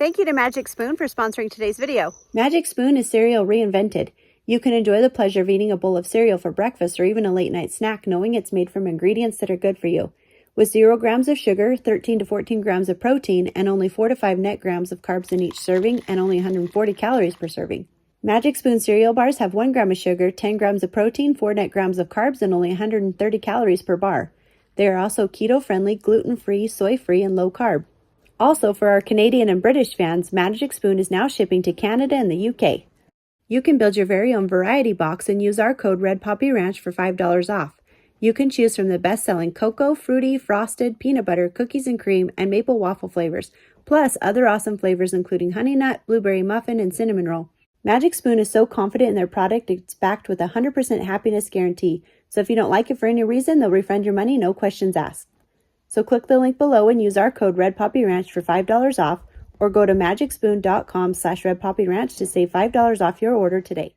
Thank you to Magic Spoon for sponsoring today's video. Magic Spoon is cereal reinvented. You can enjoy the pleasure of eating a bowl of cereal for breakfast or even a late night snack knowing it's made from ingredients that are good for you. With 0 grams of sugar, 13 to 14 grams of protein, and only 4 to 5 net grams of carbs in each serving, and only 140 calories per serving. Magic Spoon cereal bars have 1 gram of sugar, 10 grams of protein, 4 net grams of carbs, and only 130 calories per bar. They are also keto-friendly, gluten-free, soy-free, and low-carb. Also, for our Canadian and British fans, Magic Spoon is now shipping to Canada and the UK. You can build your very own variety box and use our code REDPOPPYRANCH for $5 off. You can choose from the best-selling cocoa, fruity, frosted, peanut butter, cookies and cream, and maple waffle flavors, plus other awesome flavors including honey nut, blueberry muffin, and cinnamon roll. Magic Spoon is so confident in their product, it's backed with a 100% happiness guarantee. So if you don't like it for any reason, they'll refund your money, no questions asked. So click the link below and use our code REDPOPPYRANCH for $5 off, or go to magicspoon.com/RedPoppyRanch to save $5 off your order today.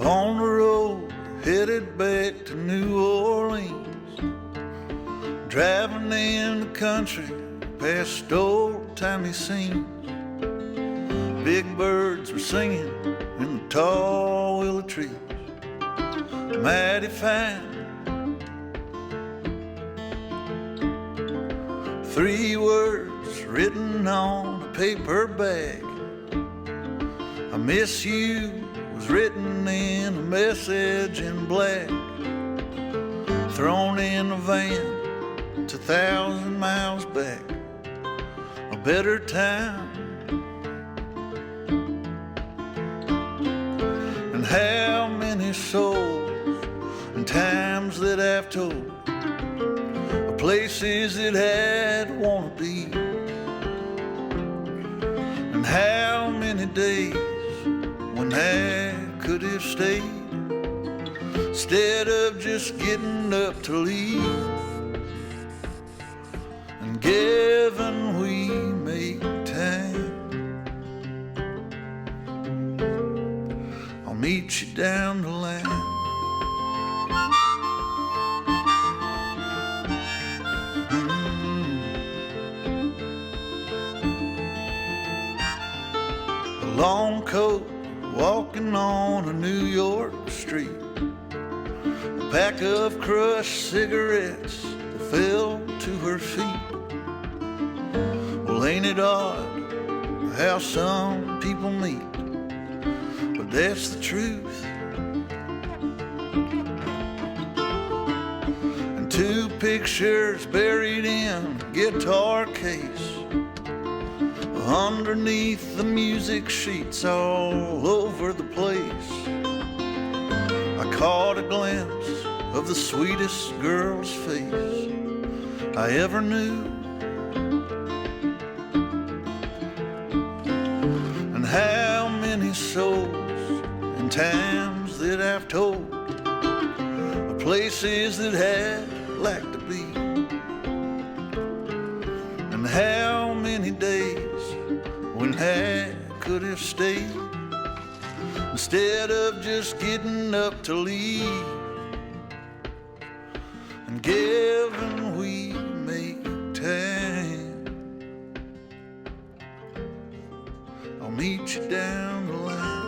On the road, headed back to New Orleans, driving in the country past old-timey scenes. Big birds were singing in the tall willow trees, mighty fine. 3 words written on a paper bag, I miss you, was written in a message in black, thrown in a van 2,000 miles back, a better time. And how many souls and times that I've told of places that I'd wanna be, and how many days when I could have stayed instead of just getting up to leave. And given we make time, I'll meet you down the line. A long coat, walking on a New York street, a pack of crushed cigarettes that fell to her feet. Well, ain't it odd how some people meet, but that's the truth. And 2 pictures buried in a guitar case, underneath the music sheets all over the place. I caught a glimpse of the sweetest girl's face I ever knew. And how many souls and times that I've told of places that I'd like to be, and how many days when I could have stayed instead of just getting up to leave. And given we make time, I'll meet you down the line.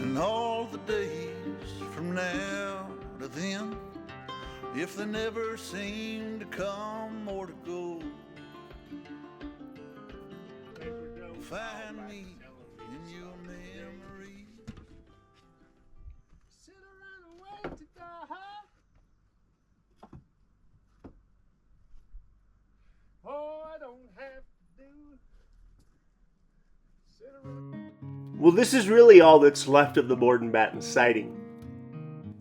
And all the days from now to then, if they never seem to come or to go, find me in your memory. Sit around and wait to die, huh? Oh, I don't have to do. Sit around. Well, this is really all that's left of the board and batten siding.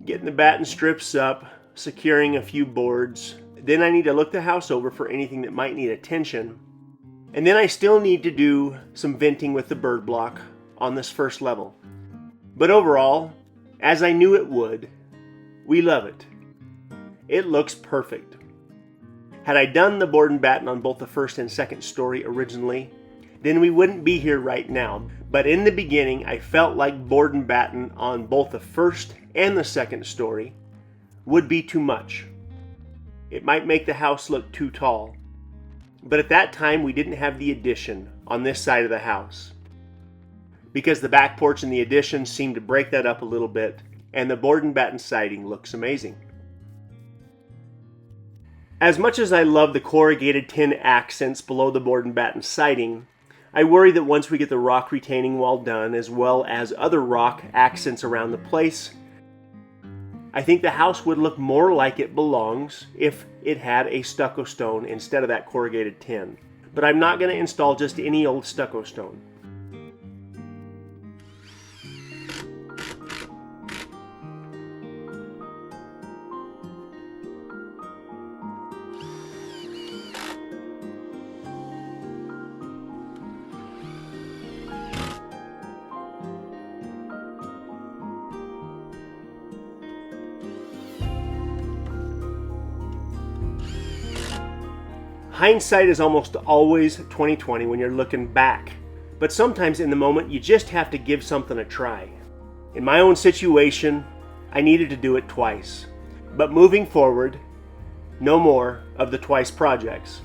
Getting the batten strips up, securing a few boards. Then I need to look the house over for anything that might need attention. And then I still need to do some venting with the bird block on this first level. But overall, as I knew it would, we love it. It looks perfect. Had I done the board and batten on both the first and second story originally, then we wouldn't be here right now. But in the beginning, I felt like board and batten on both the first and the second story would be too much. It might make the house look too tall. But at that time, we didn't have the addition on this side of the house, because the back porch and the addition seemed to break that up a little bit, and the board and batten siding looks amazing. As much as I love the corrugated tin accents below the board and batten siding, I worry that once we get the rock retaining wall done, as well as other rock accents around the place, I think the house would look more like it belongs if it had a stucco stone instead of that corrugated tin. But I'm not going to install just any old stucco stone. Hindsight is almost always 20/20 when you're looking back, but sometimes in the moment you just have to give something a try. In my own situation, I needed to do it twice, but moving forward, no more of the twice projects.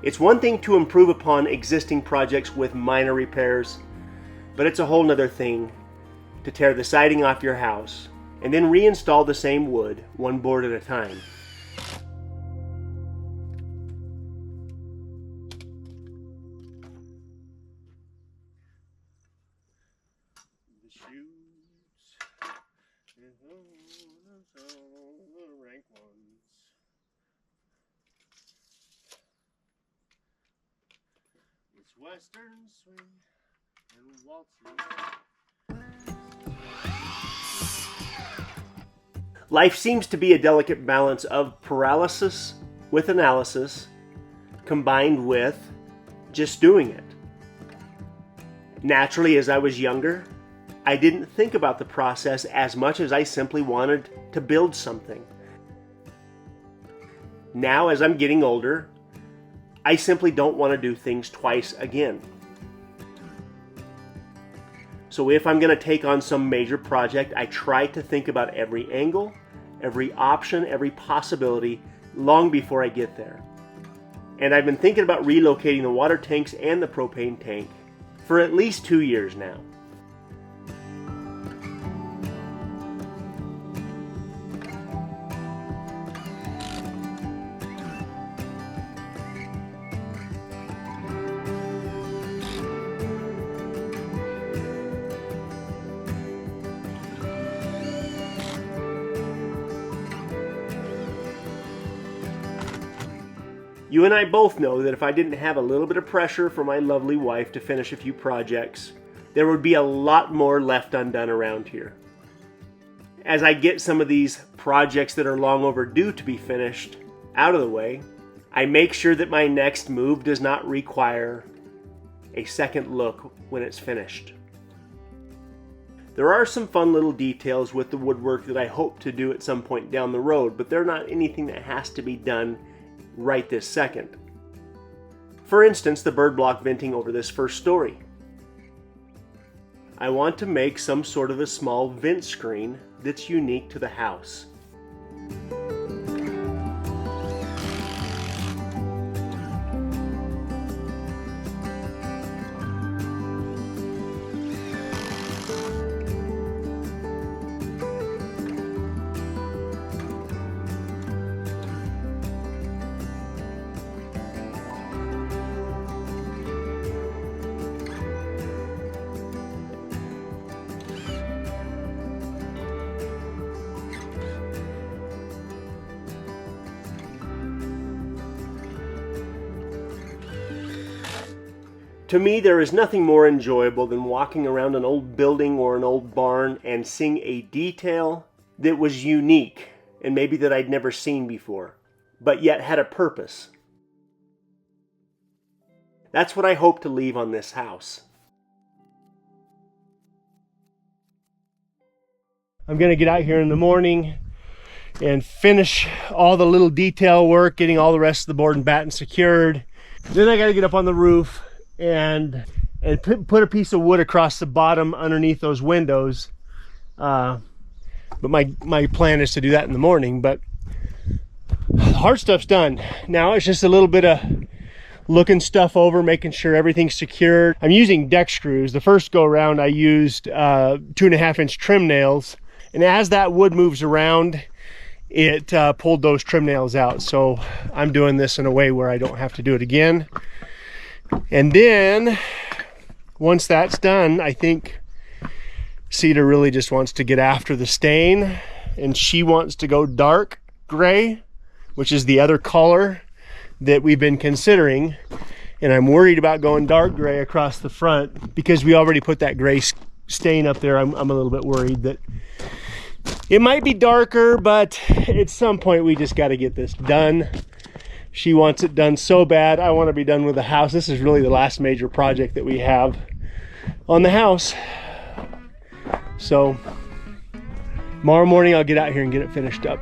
It's one thing to improve upon existing projects with minor repairs, but it's a whole nother thing to tear the siding off your house and then reinstall the same wood one board at a time. Western swing and waltzing. Life seems to be a delicate balance of paralysis with analysis combined with just doing it. Naturally, as I was younger, I didn't think about the process as much as I simply wanted to build something. Now, as I'm getting older, I simply don't want to do things twice again. So if I'm going to take on some major project, I try to think about every angle, every option, every possibility long before I get there. And I've been thinking about relocating the water tanks and the propane tank for at least 2 years now. You and I both know that if I didn't have a little bit of pressure from my lovely wife to finish a few projects, there would be a lot more left undone around here. As I get some of these projects that are long overdue to be finished out of the way, I make sure that my next move does not require a second look when it's finished. There are some fun little details with the woodwork that I hope to do at some point down the road, but they're not anything that has to be done right this second. For instance, the bird block venting over this first story. I want to make some sort of a small vent screen that's unique to the house. To me, there is nothing more enjoyable than walking around an old building or an old barn and seeing a detail that was unique and maybe that I'd never seen before, but yet had a purpose. That's what I hope to leave on this house. I'm going to get out here in the morning and finish all the little detail work, getting all the rest of the board and batten secured. Then I got to get up on the roof and put a piece of wood across the bottom underneath those windows. But my plan is to do that in the morning. But the hard stuff's done. Now it's just a little bit of looking stuff over, making sure everything's secured. I'm using deck screws. The first go around I used 2.5-inch trim nails, and as that wood moves around, it pulled those trim nails out. So I'm doing this in a way where I don't have to do it again. And then once that's done, I think Cedar really just wants to get after the stain, and she wants to go dark gray, which is the other color that we've been considering. And I'm worried about going dark gray across the front because we already put that gray stain up there. I'm a little bit worried that it might be darker, but at some point we just got to get this done. She wants it done so bad. I want to be done with the house. This is really the last major project that we have on the house. So tomorrow morning I'll get out here and get it finished up.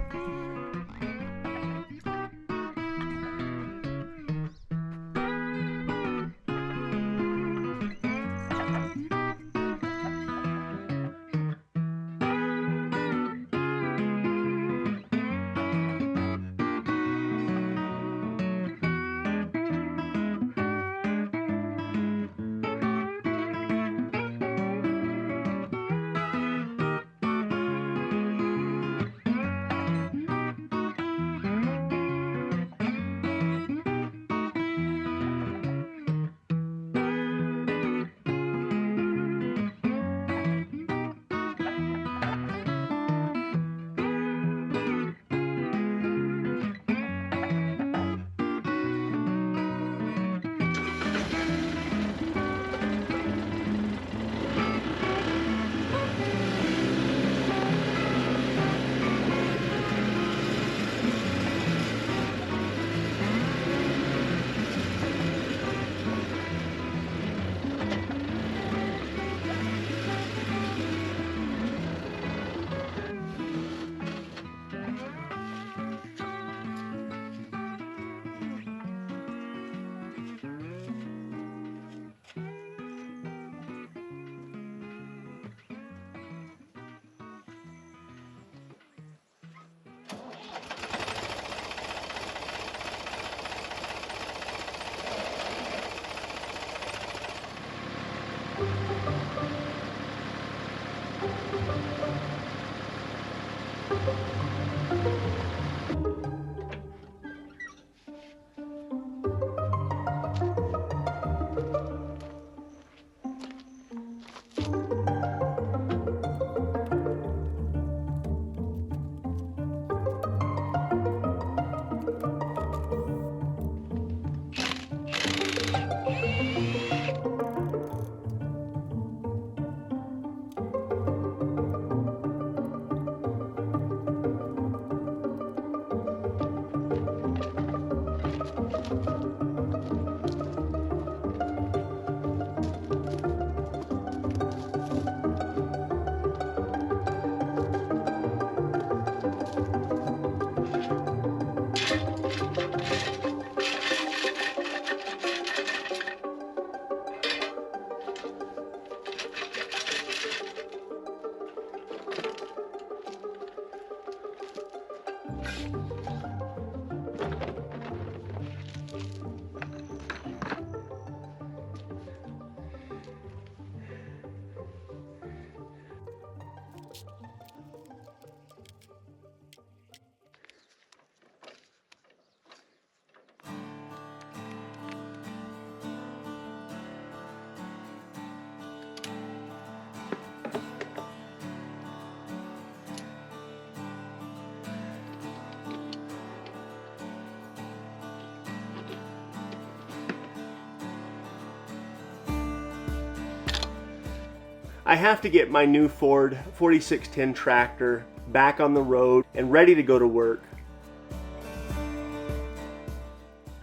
I have to get my new Ford 4610 tractor back on the road and ready to go to work.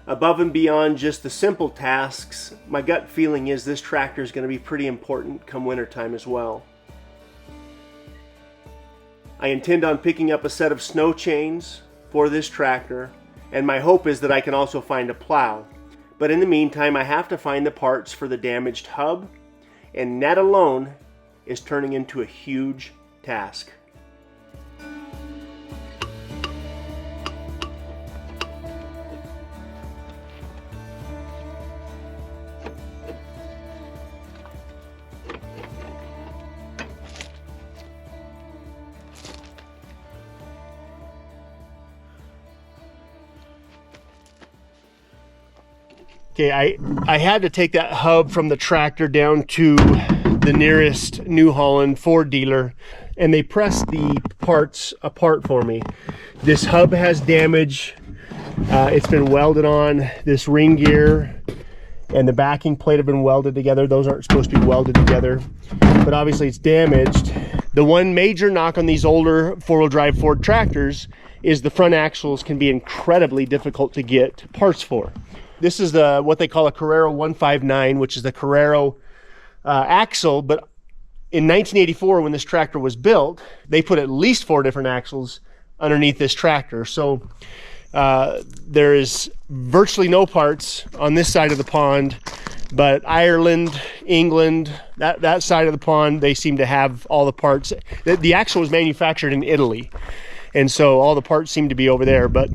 Above and beyond just the simple tasks, my gut feeling is this tractor is going to be pretty important come wintertime as well. I intend on picking up a set of snow chains for this tractor, and my hope is that I can also find a plow. But in the meantime, I have to find the parts for the damaged hub, and that alone is turning into a huge task. Okay, I had to take that hub from the tractor down to the nearest New Holland Ford dealer, and they pressed the parts apart for me. This hub has damage. It's been welded on. This ring gear and the backing plate have been welded together. Those aren't supposed to be welded together, but obviously it's damaged. The one major knock on these older four-wheel drive Ford tractors is the front axles can be incredibly difficult to get parts for. This is what they call a Carrero 159, which is the Carrero axle. But in 1984, when this tractor was built, they put at least 4 different axles underneath this tractor. So there is virtually no parts on this side of the pond, but Ireland, England, that side of the pond, they seem to have all the parts. The axle was manufactured in Italy, and so all the parts seem to be over there. But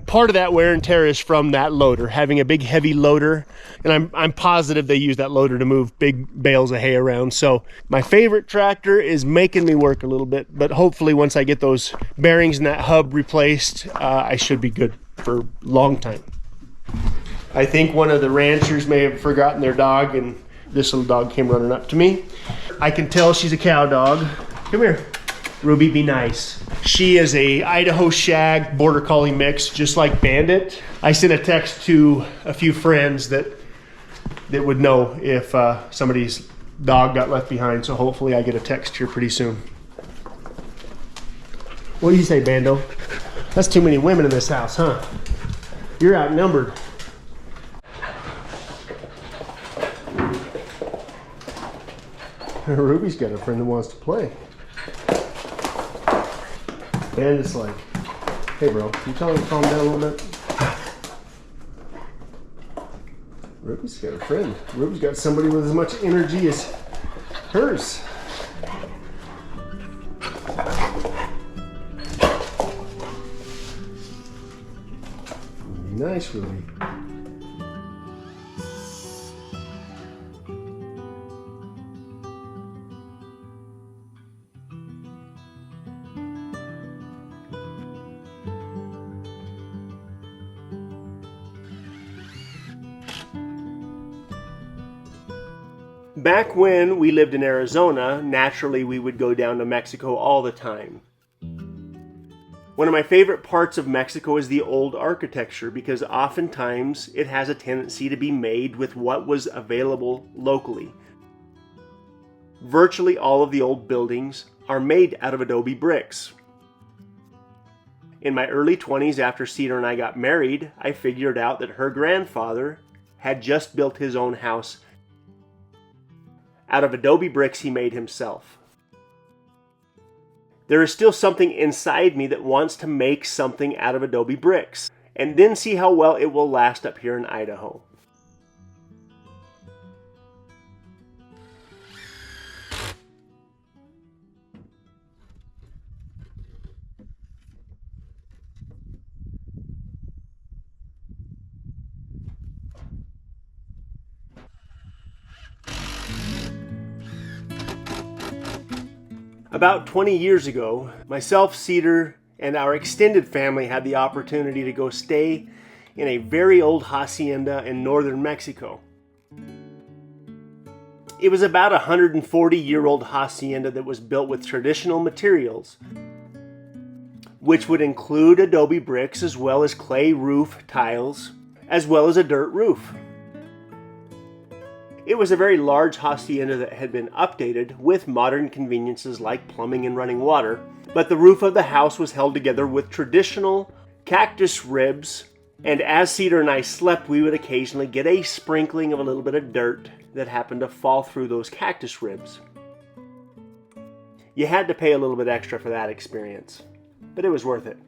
part of that wear and tear is from that loader, having a big heavy loader, and I'm positive they use that loader to move big bales of hay around. So my favorite tractor is making me work a little bit, but hopefully once I get those bearings and that hub replaced, I should be good for a long time. I think one of the ranchers may have forgotten their dog, and this little dog came running up to me. I can tell she's a cow dog. Come here. Ruby, be nice. She is a Idaho Shag Border Collie mix, just like Bandit. I sent a text to a few friends that would know if somebody's dog got left behind, so hopefully I get a text here pretty soon. What do you say, Bando? That's too many women in this house, huh? You're outnumbered. Ruby's got a friend that wants to play. And it's like, hey bro, can you tell him to calm down a little bit? Ruby's got a friend. Ruby's got somebody with as much energy as hers. Nice, Ruby. Back when we lived in Arizona, naturally we would go down to Mexico all the time. One of my favorite parts of Mexico is the old architecture, because oftentimes it has a tendency to be made with what was available locally. Virtually all of the old buildings are made out of adobe bricks. In my early 20s, after Cedar and I got married, I figured out that her grandfather had just built his own house out of adobe bricks he made himself. There is still something inside me that wants to make something out of adobe bricks, and then see how well it will last up here in Idaho. About 20 years ago, myself, Cedar, and our extended family had the opportunity to go stay in a very old hacienda in northern Mexico. It was about a 140-year-old hacienda that was built with traditional materials, which would include adobe bricks as well as clay roof tiles, as well as a dirt roof. It was a very large hacienda that had been updated with modern conveniences like plumbing and running water, but the roof of the house was held together with traditional cactus ribs, and as Cedar and I slept, we would occasionally get a sprinkling of a little bit of dirt that happened to fall through those cactus ribs. You had to pay a little bit extra for that experience, but it was worth it.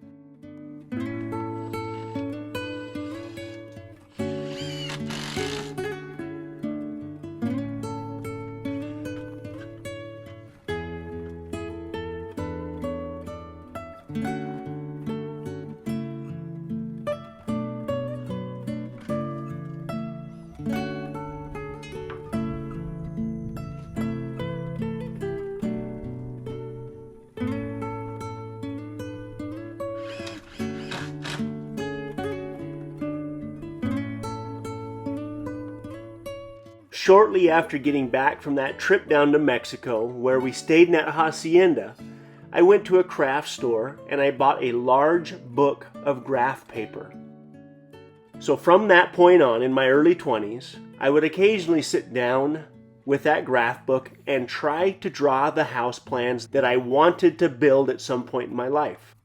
Shortly after getting back from that trip down to Mexico, where we stayed in that hacienda, I went to a craft store and I bought a large book of graph paper. So from that point on, in my early 20s, I would occasionally sit down with that graph book and try to draw the house plans that I wanted to build at some point in my life.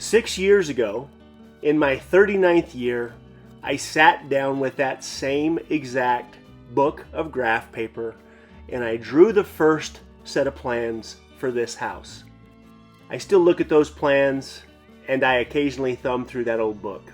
Six years ago, in my 39th year, I sat down with that same exact book of graph paper and I drew the first set of plans for this house. I still look at those plans and I occasionally thumb through that old book.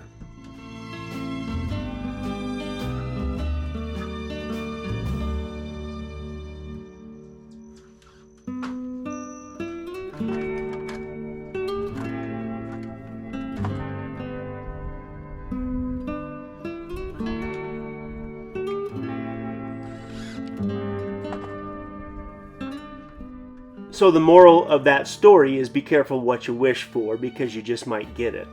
So the moral of that story is be careful what you wish for, because you just might get it.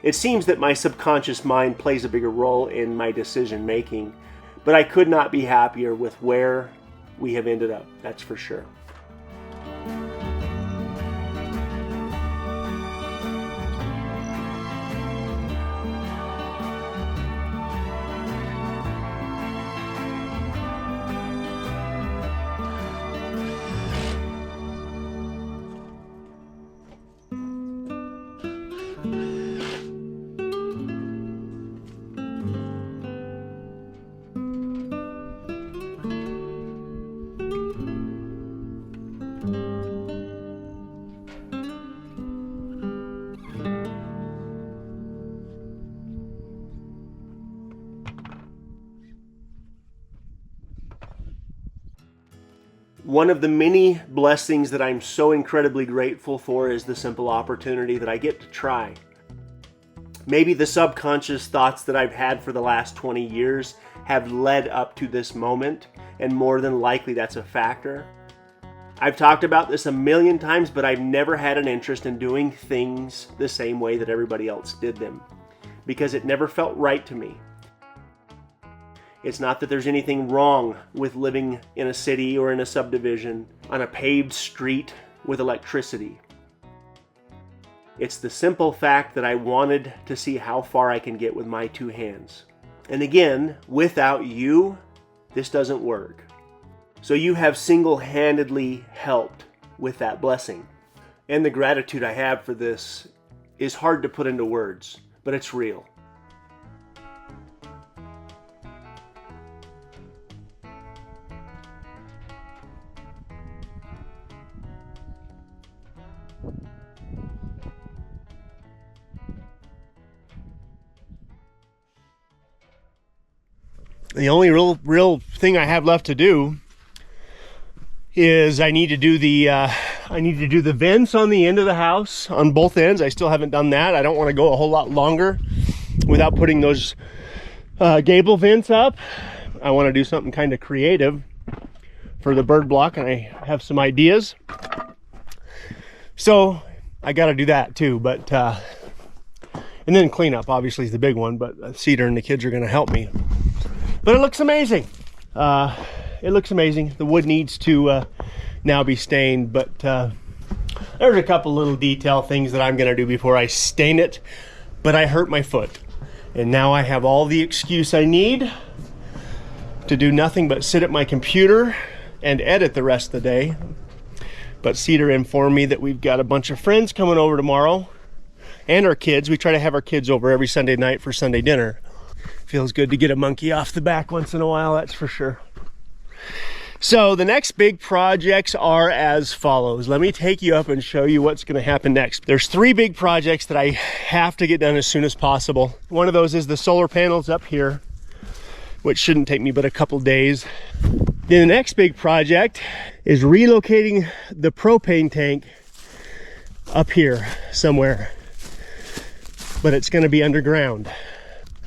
It seems that my subconscious mind plays a bigger role in my decision making, but I could not be happier with where we have ended up, that's for sure. One of the many blessings that I'm so incredibly grateful for is the simple opportunity that I get to try. Maybe the subconscious thoughts that I've had for the last 20 years have led up to this moment, and more than likely that's a factor. I've talked about this a million times, but I've never had an interest in doing things the same way that everybody else did them, because it never felt right to me. It's not that there's anything wrong with living in a city or in a subdivision on a paved street with electricity. It's the simple fact that I wanted to see how far I can get with my two hands. And again, without you, this doesn't work. So you have single-handedly helped with that blessing. And the gratitude I have for this is hard to put into words, but it's real. The only real thing I have left to do is I need to do the vents on the end of the house on both ends. I still haven't done that. I don't want to go a whole lot longer without putting those gable vents up. I want to do something kind of creative for the bird block, and I have some ideas. So I got to do that too. But And then cleanup obviously is the big one, but Cedar and the kids are going to help me. But it looks amazing. It looks amazing. The wood needs to now be stained, but there's a couple little detail things that I'm going to do before I stain it. But I hurt my foot, and now I have all the excuse I need to do nothing but sit at my computer and edit the rest of the day. But Cedar informed me that we've got a bunch of friends coming over tomorrow, and our kids. We try to have our kids over every Sunday night for Sunday dinner. Feels good to get a monkey off the back once in a while, that's for sure. So the next big projects are as follows. Let me take you up and show you what's going to happen next. There's 3 big projects that I have to get done as soon as possible. One of those is the solar panels up here, which shouldn't take me but a couple days. Then the next big project is relocating the propane tank up here somewhere, but it's going to be underground.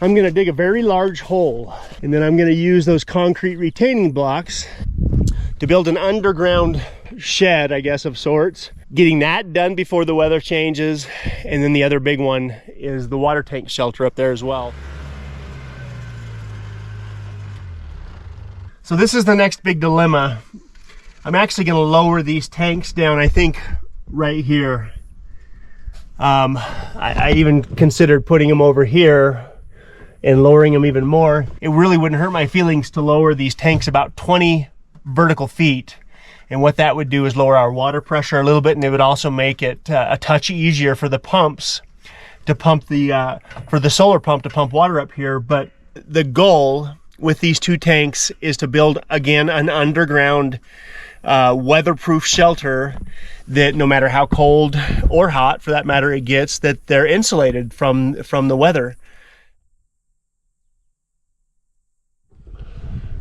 I'm going to dig a very large hole, and then I'm going to use those concrete retaining blocks to build an underground shed, I guess, of sorts. Getting that done before the weather changes, and then the other big one is the water tank shelter up there as well. So this is the next big dilemma. I'm actually going to lower these tanks down, I think, right here. I even considered putting them over here and lowering them even more. It really wouldn't hurt my feelings to lower these tanks about 20 vertical feet. And what that would do is lower our water pressure a little bit, and it would also make it a touch easier for the pumps to pump for the solar pump to pump water up here. But the goal with these 2 tanks is to build, again, an underground weatherproof shelter that no matter how cold or hot, for that matter, it gets, that they're insulated from the weather.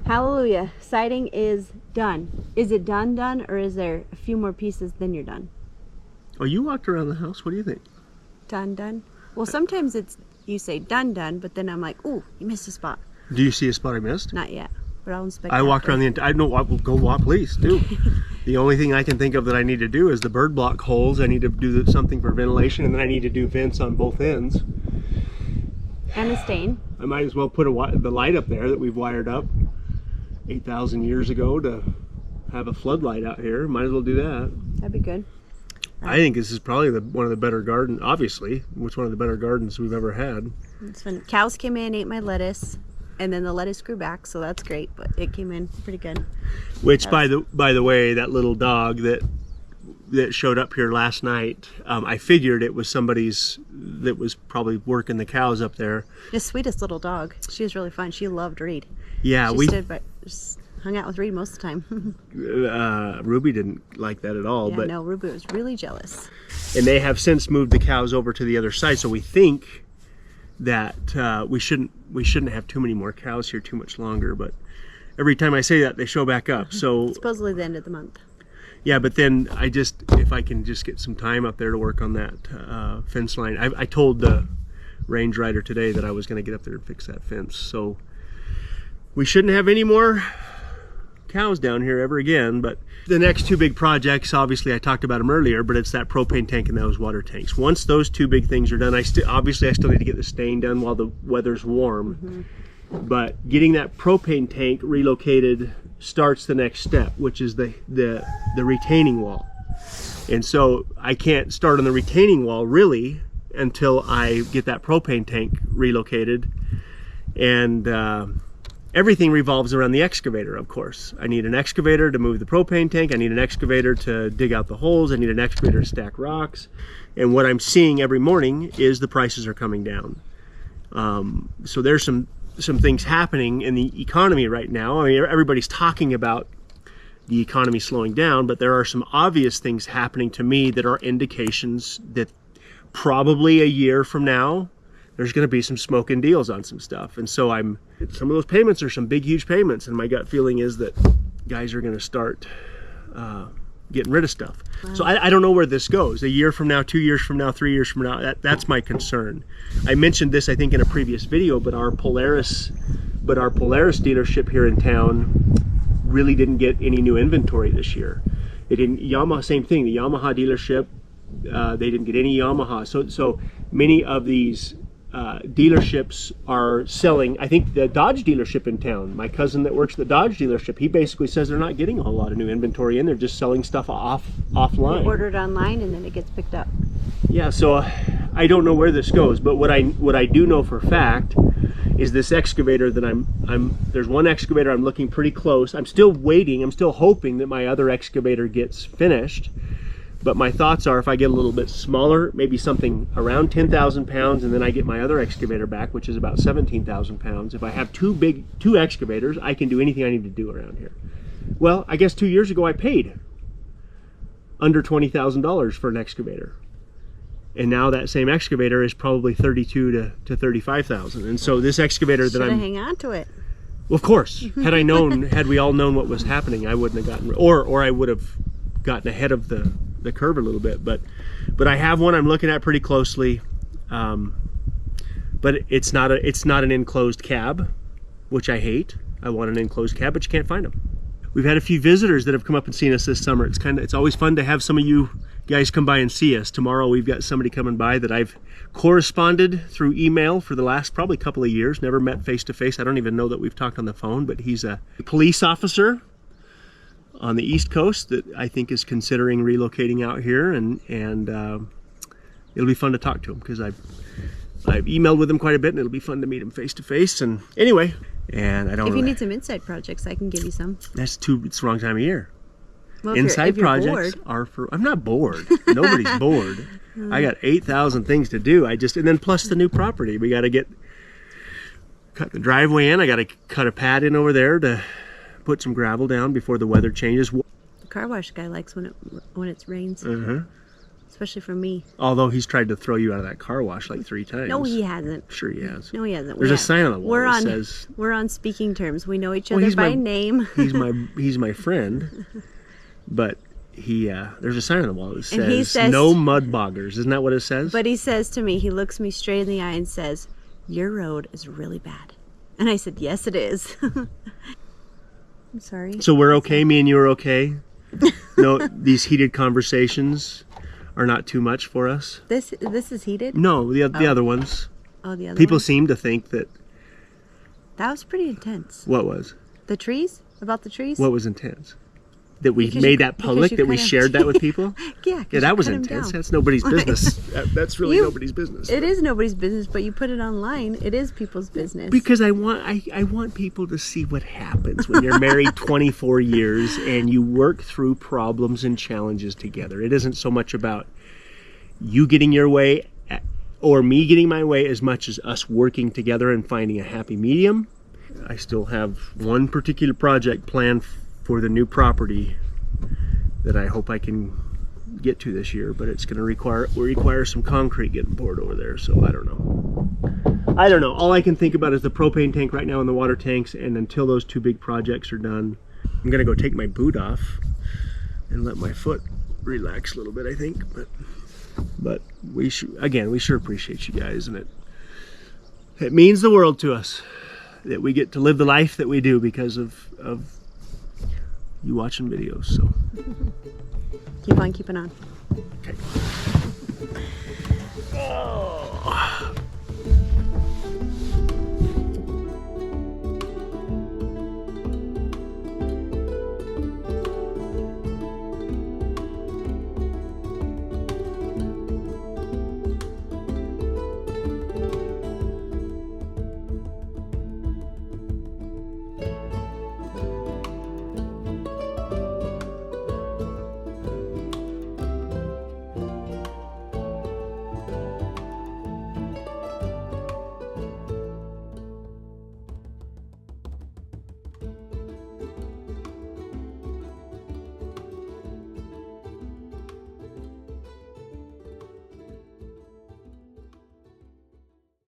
Hallelujah. Siding is done. Is it done, or is there a few more pieces then you're done? Oh, you walked around the house. What do you think? Done. Well, sometimes you say done, but then I'm like, ooh, you missed a spot. Do you see a spot I missed? Not yet, but I'll inspect. I walked around the entire, I know, I will go walk, please do. The only thing I can think of that I need to do is the bird block holes. I need to do something for ventilation, and then I need to do vents on both ends. And a stain. I might as well put the light up there that we've wired up 8,000 years ago to have a floodlight out here. Might as well do that. That'd be good. I think this is probably one of the better gardens, obviously, it's one of the better gardens we've ever had. It's fun. Cows came in, ate my lettuce, and then the lettuce grew back, so that's great, but it came in pretty good. Which, by the way, that little dog that showed up here last night, I figured it was somebody's that was probably working the cows up there. The sweetest little dog. She was really fun. She loved Reed. Yeah, just hung out with Reed most of the time. Ruby didn't like that at all. Yeah, but no, Ruby was really jealous. And they have since moved the cows over to the other side, so we think that we shouldn't have too many more cows here too much longer. But every time I say that, they show back up. So supposedly the end of the month. Yeah, but then if I can just get some time up there to work on that fence line. I told the range rider today that I was going to get up there and fix that fence. So we shouldn't have any more cows down here ever again. But the next 2 big projects, obviously I talked about them earlier, but it's that propane tank and those water tanks. Once those 2 big things are done, I still need to get the stain done while the weather's warm. Mm-hmm. But getting that propane tank relocated starts the next step, which is the retaining wall. And so I can't start on the retaining wall really until I get that propane tank relocated. And everything revolves around the excavator, of course. I need an excavator to move the propane tank. I need an excavator to dig out the holes. I need an excavator to stack rocks. And what I'm seeing every morning is the prices are coming down. So there's some things happening in the economy right now. I mean, everybody's talking about the economy slowing down, but there are some obvious things happening to me that are indications that probably a year from now, there's going to be some smoking deals on some stuff. And so some of those payments are some big, huge payments. And my gut feeling is that guys are going to start getting rid of stuff. Wow. So I don't know where this goes. A year from now, 2 years from now, 3 years from now, that's my concern. I mentioned this, I think, in a previous video, but our Polaris dealership here in town really didn't get any new inventory this year. Yamaha, same thing. The Yamaha dealership, they didn't get any Yamaha. So many of these dealerships are selling. I think the Dodge dealership in town, my cousin that works at the Dodge dealership, he basically says they're not getting a whole lot of new inventory in. They're just selling stuff offline. You order it online and then it gets picked up. Yeah, so I don't know where this goes, but what I do know for a fact is this excavator that there's one excavator I'm looking pretty close. I'm still waiting. I'm still hoping that my other excavator gets finished. But my thoughts are, if I get a little bit smaller, maybe something around 10,000 pounds, and then I get my other excavator back, which is about 17,000 pounds. If I have two excavators, I can do anything I need to do around here. Well, I guess 2 years ago I paid under $20,000 for an excavator. And now that same excavator is probably 32 to 35,000. And so this excavator that hang on to it. Well, of course, had we all known what was happening, I wouldn't have gotten, or I would have gotten ahead of the curve a little bit. But I have one I'm looking at pretty closely. But it's not an enclosed cab, which I hate. I want an enclosed cab, but you can't find them. We've had a few visitors that have come up and seen us this summer. It's always fun to have some of you guys come by and see us. Tomorrow we've got somebody coming by that I've corresponded through email for the last probably couple of years, never met face to face. I don't even know that we've talked on the phone, but he's a police officer on the East Coast that I think is considering relocating out here, and it'll be fun to talk to him because I've emailed with him quite a bit, and it'll be fun to meet him face to face. And anyway, and I don't. If you need some inside projects, I can give you some. It's the wrong time of year. Well, Inside if you're projects bored. are for. I'm not bored. Nobody's bored. I got 8,000 things to do. And then plus the new property. We got to cut the driveway in. I got to cut a pad in over there to put some gravel down before the weather changes. The car wash guy likes when it rains. Especially for me. Although he's tried to throw you out of that car wash like 3 times. No, he hasn't. Sure he has. No, he hasn't. There's a sign on the wall that says... We're on speaking terms. We know each other by name. he's my friend, but there's a sign on the wall that And he says no mud boggers. Isn't that what it says? But he says to me, he looks me straight in the eye and says, "Your road is really bad." And I said, "Yes, it is." I'm sorry. So we're okay? Me and you are okay? No, these heated conversations are not too much for us? This is heated? No, the other ones. Oh, the other People ones? seem to think that... That was pretty intense. What was? The trees? About the trees? What was intense? That we Because made you- that public? because you That we cut 'em shared that with people? Yeah, Yeah, that was intense. That's nobody's business. That's really nobody's business. It is nobody's business, but you put it online. It is people's business. Because I want people to see what happens when you're married 24 years and you work through problems and challenges together. It isn't so much about you getting your way or me getting my way as much as us working together and finding a happy medium. I still have one particular project planned for the new property that I hope I can get to this year, but it's going to require some concrete getting poured over there, so I don't know. All I can think about is the propane tank right now and the water tanks, and until those 2 big projects are done, I'm going to go take my boot off and let my foot relax a little bit, I think. But we sure appreciate you guys, and it means the world to us that we get to live the life that we do because of you watching videos. So keep on keeping on. okay. Oh.